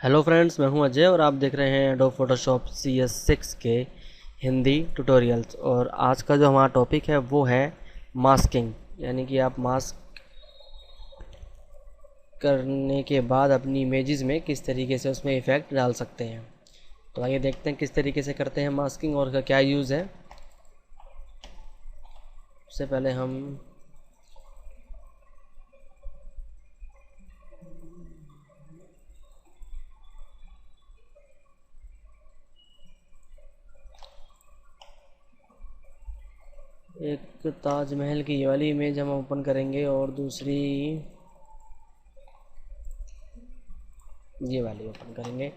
Hello friends, मैं हूं अजय और आप देख रहे हैं एडोब फोटोशॉप CS6 के हिंदी ट्यूटोरियल्स। और आज का जो हमारा टॉपिक है वो है मास्किंग, यानी कि आप मास्क करने के बाद अपनी इमेजेस में किस तरीके से उसमें इफ़ेक्ट डाल सकते हैं। तो आइए देखते हैं किस तरीके से करते हैं मास्किंग और उसका क्या यूज़ है। सबसे पहले हम एक ताजमहल की ये वाली इमेज हम ओपन करेंगे और दूसरी ये वाली ओपन करेंगे।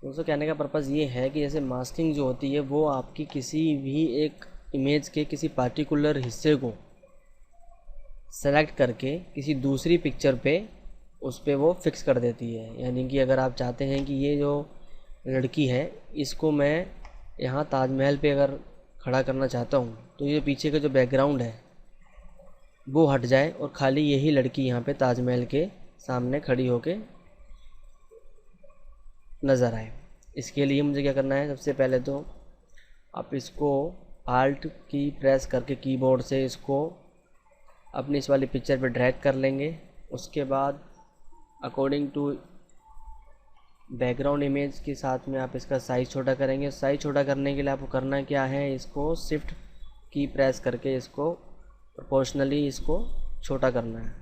दोस्तों, कहने का पर्पज़ ये है कि जैसे मास्किंग जो होती है वो आपकी किसी भी एक इमेज के किसी पार्टिकुलर हिस्से को सेलेक्ट करके किसी दूसरी पिक्चर पे उस पर वो फिक्स कर देती है। यानी कि अगर आप चाहते हैं कि ये जो लड़की है इसको मैं यहाँ ताजमहल पे अगर खड़ा करना चाहता हूँ तो ये पीछे का जो बैकग्राउंड है वो हट जाए और खाली यही लड़की यहाँ पे ताजमहल के सामने खड़ी होके नज़र आए। इसके लिए मुझे क्या करना है, सबसे पहले तो आप इसको आल्ट की प्रेस करके कीबोर्ड से इसको अपनी इस वाली पिक्चर पे ड्रैग कर लेंगे। उसके बाद अकॉर्डिंग टू बैकग्राउंड इमेज के साथ में आप इसका साइज़ छोटा करेंगे। साइज़ छोटा करने के लिए आपको करना क्या है, इसको शिफ्ट की प्रेस करके इसको प्रोपोर्शनली इसको छोटा करना है।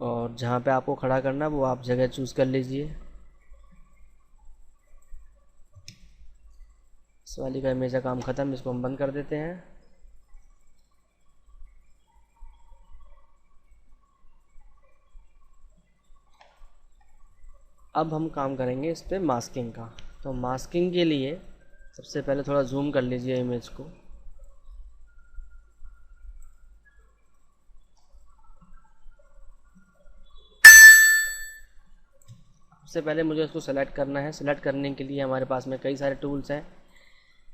और जहाँ पे आपको खड़ा करना है वो आप जगह चूज़ कर लीजिए। इस वाली का इमेज का काम ख़त्म, इसको हम बंद कर देते हैं। अब हम काम करेंगे इस पर मास्किंग का। तो मास्किंग के लिए सबसे पहले थोड़ा जूम कर लीजिए इमेज को। सबसे पहले मुझे उसको सेलेक्ट करना है। सेलेक्ट करने के लिए हमारे पास में कई सारे टूल्स हैं,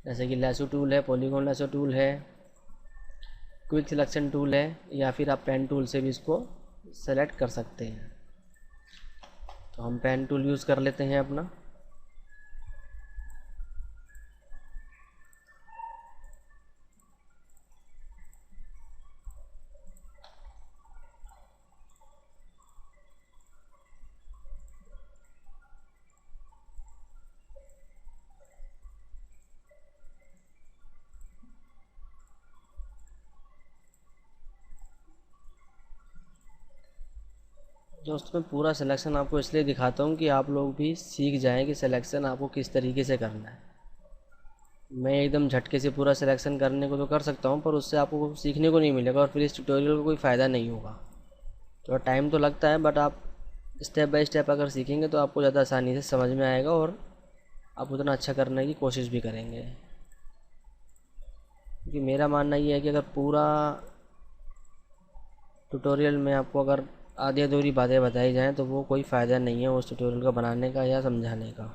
जैसे कि लैसो टूल है, पॉलीगॉन लैसो टूल है, क्विक सिलेक्शन टूल है, या फिर आप पेन टूल से भी इसको सेलेक्ट कर सकते हैं। तो हम पेन टूल यूज़ कर लेते हैं अपना। दोस्तों, मैं पूरा सिलेक्शन आपको इसलिए दिखाता हूँ कि आप लोग भी सीख जाएं कि सिलेक्शन आपको किस तरीके से करना है। मैं एकदम झटके से पूरा सिलेक्शन करने को तो कर सकता हूँ, पर उससे आपको सीखने को नहीं मिलेगा और फिर इस ट्यूटोरियल का कोई फ़ायदा नहीं होगा। थोड़ा टाइम तो लगता है, बट आप स्टेप बाय स्टेप अगर सीखेंगे तो आपको ज़्यादा आसानी से समझ में आएगा और आप उतना अच्छा करने की कोशिश भी करेंगे। क्योंकि मेरा मानना ये है कि अगर पूरा ट्यूटोरियल में आपको अगर आधी अधूरी बातें बताई जाएँ तो वो कोई फ़ायदा नहीं है उस ट्यूटोरियल को बनाने का या समझाने का।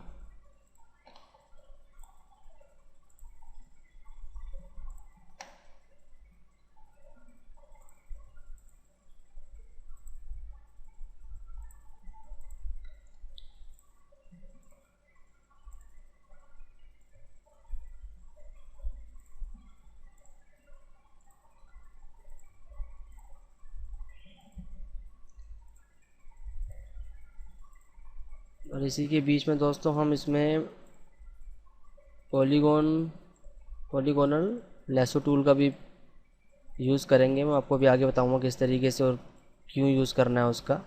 और इसी के बीच में दोस्तों हम इसमें पॉलीगॉन पॉलीगोनल लैसो टूल का भी यूज़ करेंगे। मैं आपको भी आगे बताऊंगा किस तरीके से और क्यों यूज़ करना है उसका।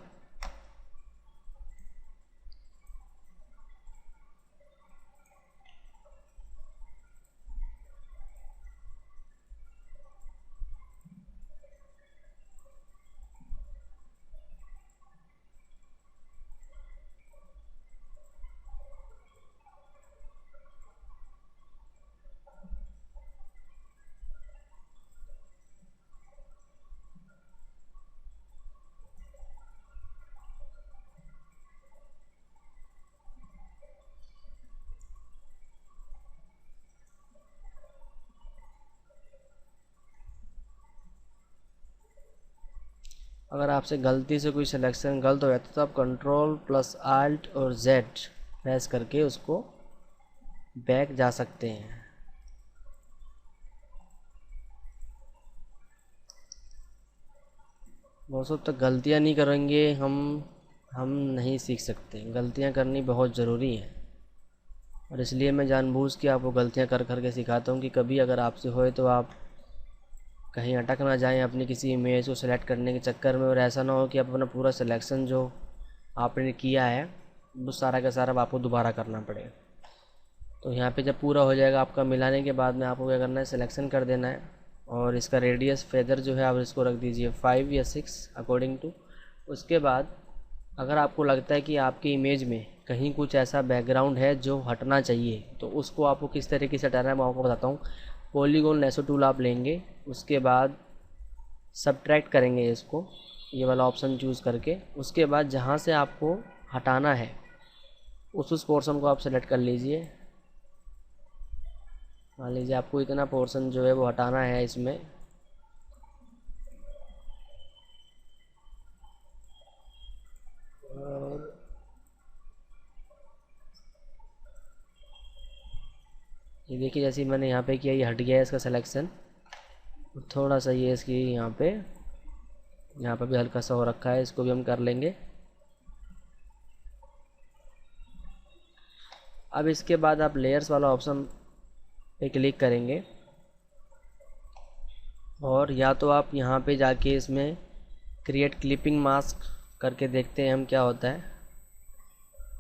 अगर आपसे गलती से कोई सिलेक्शन गलत हो जाता है तो आप कंट्रोल प्लस आल्ट और जेड प्रेस करके उसको बैक जा सकते हैं। दोस्तों तो गलतियाँ नहीं करेंगे हम नहीं सीख सकते। गलतियाँ करनी बहुत ज़रूरी है और इसलिए मैं जानबूझ के आपको गलतियाँ कर कर के सिखाता हूँ कि कभी अगर आपसे होए तो आप कहीं अटक ना जाएं अपनी किसी इमेज को सेलेक्ट करने के चक्कर में, और ऐसा ना हो कि आप अपना पूरा सिलेक्शन जो आपने किया है वो सारा का सारा आपको दोबारा करना पड़े। तो यहाँ पे जब पूरा हो जाएगा आपका मिलाने के बाद में आपको क्या करना है, सिलेक्शन कर देना है और इसका रेडियस फेदर जो है आप इसको रख दीजिए 5 या 6 अकॉर्डिंग टू। उसके बाद अगर आपको लगता है कि आपकी इमेज में कहीं कुछ ऐसा बैकग्राउंड है जो हटना चाहिए तो उसको आपको किस तरीके से हटाना है मैं आपको बताता हूँ। पॉलीगॉन लेसो टूल आप लेंगे, उसके बाद सब्ट्रैक्ट करेंगे इसको, ये वाला ऑप्शन चूज़ करके। उसके बाद जहाँ से आपको हटाना है उस पोर्शन को आप सेलेक्ट कर लीजिए। मान लीजिए आपको इतना पोर्शन जो है वो हटाना है इसमें, और ये देखिए जैसे मैंने यहाँ पे किया ये हट गया है इसका सिलेक्शन। थोड़ा सा ये इसकी यहाँ पे भी हल्का सा हो रखा है, इसको भी हम कर लेंगे। अब इसके बाद आप लेयर्स वाला ऑप्शन पे क्लिक करेंगे और या तो आप यहाँ पे जाके इसमें क्रिएट क्लिपिंग मास्क करके देखते हैं हम क्या होता है।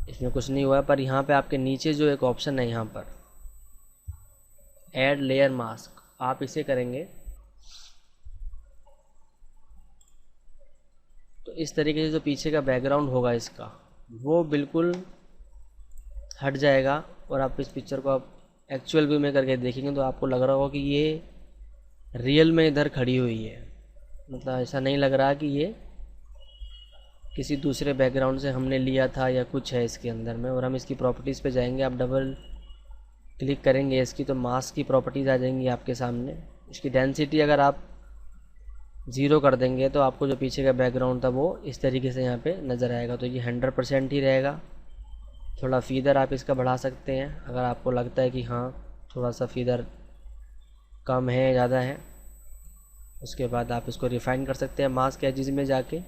इसमें कुछ नहीं हुआ है, पर यहाँ पे आपके नीचे जो एक ऑप्शन है यहाँ पर ऐड लेयर मास्क, आप इसे करेंगे तो इस तरीके से जो पीछे का बैकग्राउंड होगा इसका वो बिल्कुल हट जाएगा। और आप इस पिक्चर को आप एक्चुअल व्यू में करके देखेंगे तो आपको लग रहा होगा कि ये रियल में इधर खड़ी हुई है, मतलब ऐसा नहीं लग रहा कि ये किसी दूसरे बैकग्राउंड से हमने लिया था या कुछ है इसके अंदर में। और हम इसकी प्रॉपर्टीज़ पे जाएंगे, आप डबल क्लिक करेंगे इसकी तो मास्क की प्रॉपर्टीज़ आ जाएंगी आपके सामने। इसकी डेंसिटी अगर आप 0 कर देंगे तो आपको जो पीछे का बैकग्राउंड था वो इस तरीके से यहाँ पे नज़र आएगा। तो ये 100% ही रहेगा। थोड़ा फीदर आप इसका बढ़ा सकते हैं अगर आपको लगता है कि हाँ थोड़ा सा फीदर कम है ज़्यादा है। उसके बाद आप इसको रिफ़ाइन कर सकते हैं मास्क एजिज़ में जाके।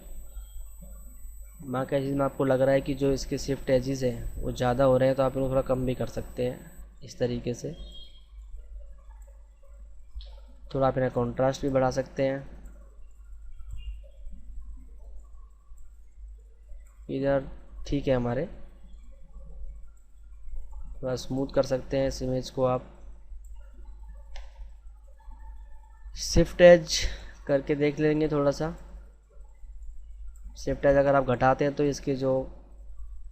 मास्क एजिज़ में आपको लग रहा है कि जो इसके शिफ्ट एजिज़ हैं वो ज़्यादा हो रहे हैं तो आप इनको थोड़ा कम भी कर सकते हैं इस तरीके से। थोड़ा आप इन्हें कॉन्ट्रास्ट भी बढ़ा सकते हैं। इधर ठीक है हमारे, थोड़ा स्मूथ कर सकते हैं इस इमेज को आप। शिफ्ट एज करके देख लेंगे थोड़ा सा। शिफ्ट एज अगर आप घटाते हैं तो इसके जो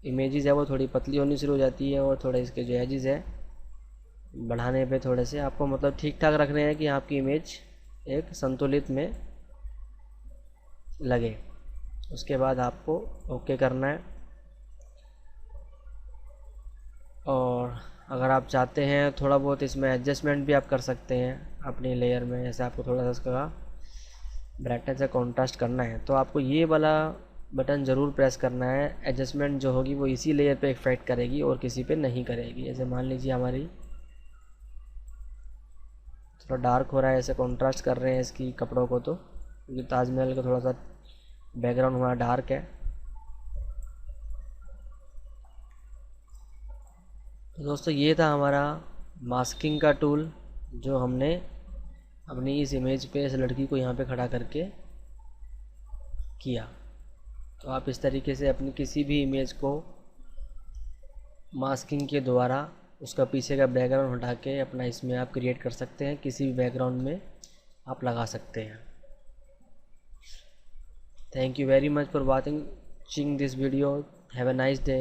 इमेजेस है वो थोड़ी पतली होनी शुरू हो जाती है और थोड़े इसके जो एजेस है बढ़ाने पे थोड़े से आपको मतलब ठीक ठाक रखने हैं कि आपकी इमेज एक संतुलित में लगे। उसके बाद आपको ओके करना है। और अगर आप चाहते हैं थोड़ा बहुत इसमें एडजस्टमेंट भी आप कर सकते हैं अपनी लेयर में, जैसे आपको थोड़ा सा इसका ब्राइटनेस या कॉन्ट्रास्ट करना है तो आपको ये वाला बटन ज़रूर प्रेस करना है। एडजस्टमेंट जो होगी वो इसी लेयर पे इफेक्ट करेगी और किसी पे नहीं करेगी। जैसे मान लीजिए हमारी थोड़ा डार्क हो रहा है, ऐसे कॉन्ट्रास्ट कर रहे हैं इसकी कपड़ों को, तो क्योंकि ताजमहल का थोड़ा सा बैकग्राउंड हमारा डार्क है। तो दोस्तों ये था हमारा मास्किंग का टूल जो हमने अपनी इस इमेज पे इस लड़की को यहाँ पे खड़ा करके किया। तो आप इस तरीके से अपनी किसी भी इमेज को मास्किंग के द्वारा उसका पीछे का बैकग्राउंड हटा के अपना इसमें आप क्रिएट कर सकते हैं, किसी भी बैकग्राउंड में आप लगा सकते हैं। Thank you very much for watching this video. Have a nice day.